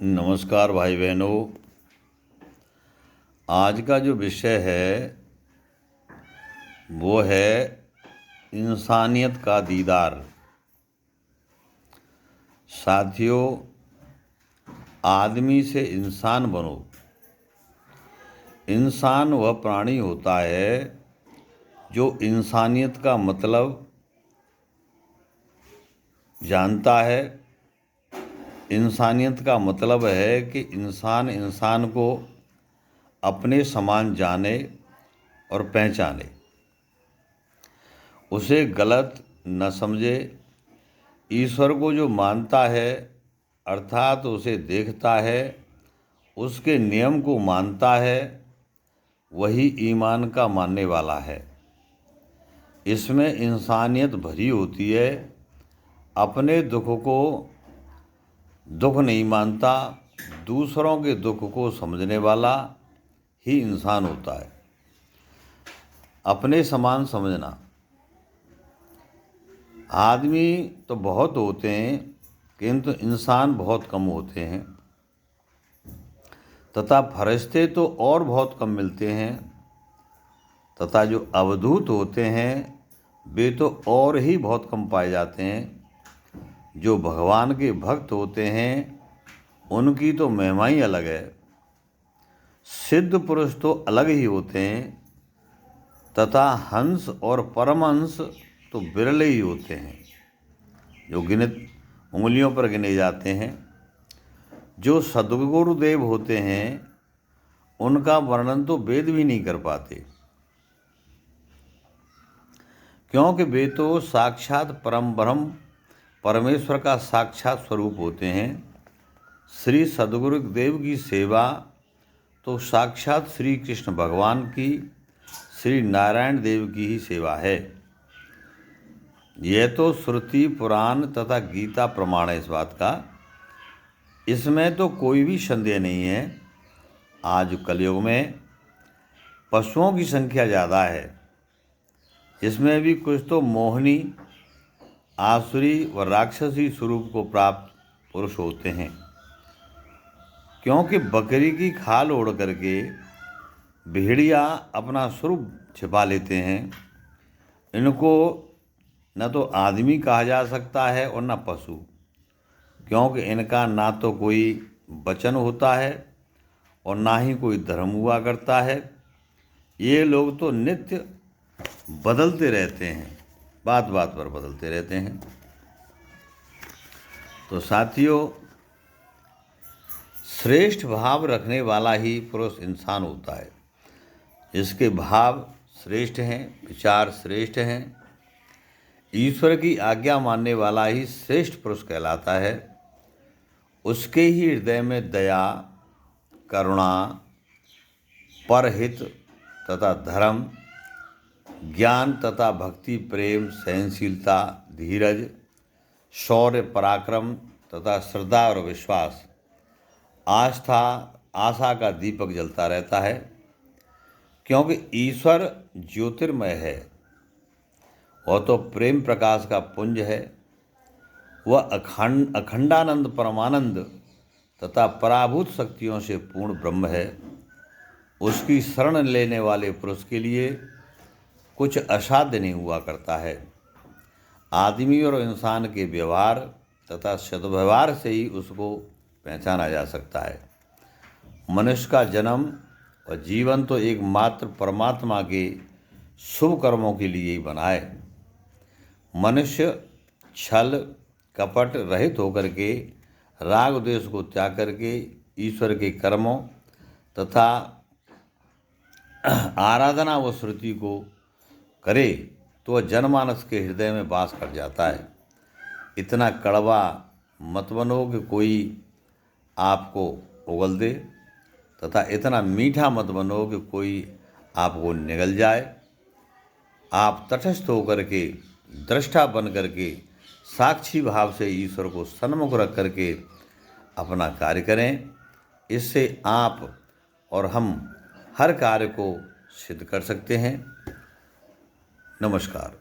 नमस्कार भाई बहनों। आज का जो विषय है वो है इंसानियत का दीदार। साथियों, आदमी से इंसान बनो। इंसान वह प्राणी होता है जो इंसानियत का मतलब जानता है। इंसानियत का मतलब है कि इंसान को अपने समान जाने और पहचाने, उसे गलत न समझे। ईश्वर को जो मानता है अर्थात उसे देखता है, उसके नियम को मानता है, वही ईमान का मानने वाला है। इसमें इंसानियत भरी होती है। अपने दुख को दुख नहीं मानता, दूसरों के दुख को समझने वाला ही इंसान होता है। अपने समान समझना। आदमी तो बहुत होते हैं किंतु इंसान बहुत कम होते हैं, तथा फरिश्ते तो और बहुत कम मिलते हैं, तथा जो अवधूत होते हैं वे तो और ही बहुत कम पाए जाते हैं। जो भगवान के भक्त होते हैं उनकी तो महिमा ही अलग है। सिद्ध पुरुष तो अलग ही होते हैं, तथा हंस और परमहंस तो बिरले ही होते हैं, जो गिनत उंगलियों पर गिने जाते हैं। जो सद्गुरुदेव होते हैं उनका वर्णन तो वेद भी नहीं कर पाते, क्योंकि वे तो साक्षात परम ब्रह्म परमेश्वर का साक्षात स्वरूप होते हैं। श्री सद्गुरुदेव की सेवा तो साक्षात श्री कृष्ण भगवान की, श्री नारायण देव की ही सेवा है। यह तो श्रुति पुराण तथा गीता प्रमाण है इस बात का। इसमें तो कोई भी संदेह नहीं है। आज कलयुग में पशुओं की संख्या ज़्यादा है, इसमें भी कुछ तो मोहिनी, आसुरी व राक्षसी स्वरूप को प्राप्त पुरुष होते हैं, क्योंकि बकरी की खाल ओढ़ करके भेड़िया अपना स्वरूप छिपा लेते हैं। इनको न तो आदमी कहा जा सकता है और न पशु, क्योंकि इनका ना तो कोई वचन होता है और ना ही कोई धर्म हुआ करता है। ये लोग तो नित्य बदलते रहते हैं, बात बात पर बदलते रहते हैं। तो साथियों, श्रेष्ठ भाव रखने वाला ही पुरुष इंसान होता है। इसके भाव श्रेष्ठ हैं, विचार श्रेष्ठ हैं। ईश्वर की आज्ञा मानने वाला ही श्रेष्ठ पुरुष कहलाता है। उसके ही हृदय में दया, करुणा, परहित तथा धर्म, ज्ञान तथा भक्ति, प्रेम, सहनशीलता, धीरज, शौर्य, पराक्रम तथा श्रद्धा और विश्वास, आस्था, आशा का दीपक जलता रहता है। क्योंकि ईश्वर ज्योतिर्मय है, वह तो प्रेम प्रकाश का पुंज है। वह अखंडानंद परमानंद तथा पराभूत शक्तियों से पूर्ण ब्रह्म है। उसकी शरण लेने वाले पुरुष के लिए कुछ असाध्य नहीं हुआ करता है। आदमी और इंसान के व्यवहार तथा सद्व्यवहार से ही उसको पहचाना जा सकता है। मनुष्य का जन्म और जीवन तो एकमात्र परमात्मा के शुभ कर्मों के लिए ही बना है। मनुष्य छल कपट रहित होकर के, राग द्वेष को त्याग करके ईश्वर के कर्मों तथा आराधना व श्रुति को करे तो वह जनमानस के हृदय में वास कर जाता है। इतना कड़वा मत बनो कि कोई आपको उगल दे, तथा इतना मीठा मत बनो कि कोई आपको निगल जाए। आप तटस्थ होकर के, दृष्टा बन करके, साक्षी भाव से ईश्वर को सन्मुख रख करके अपना कार्य करें। इससे आप और हम हर कार्य को सिद्ध कर सकते हैं। नमस्कार।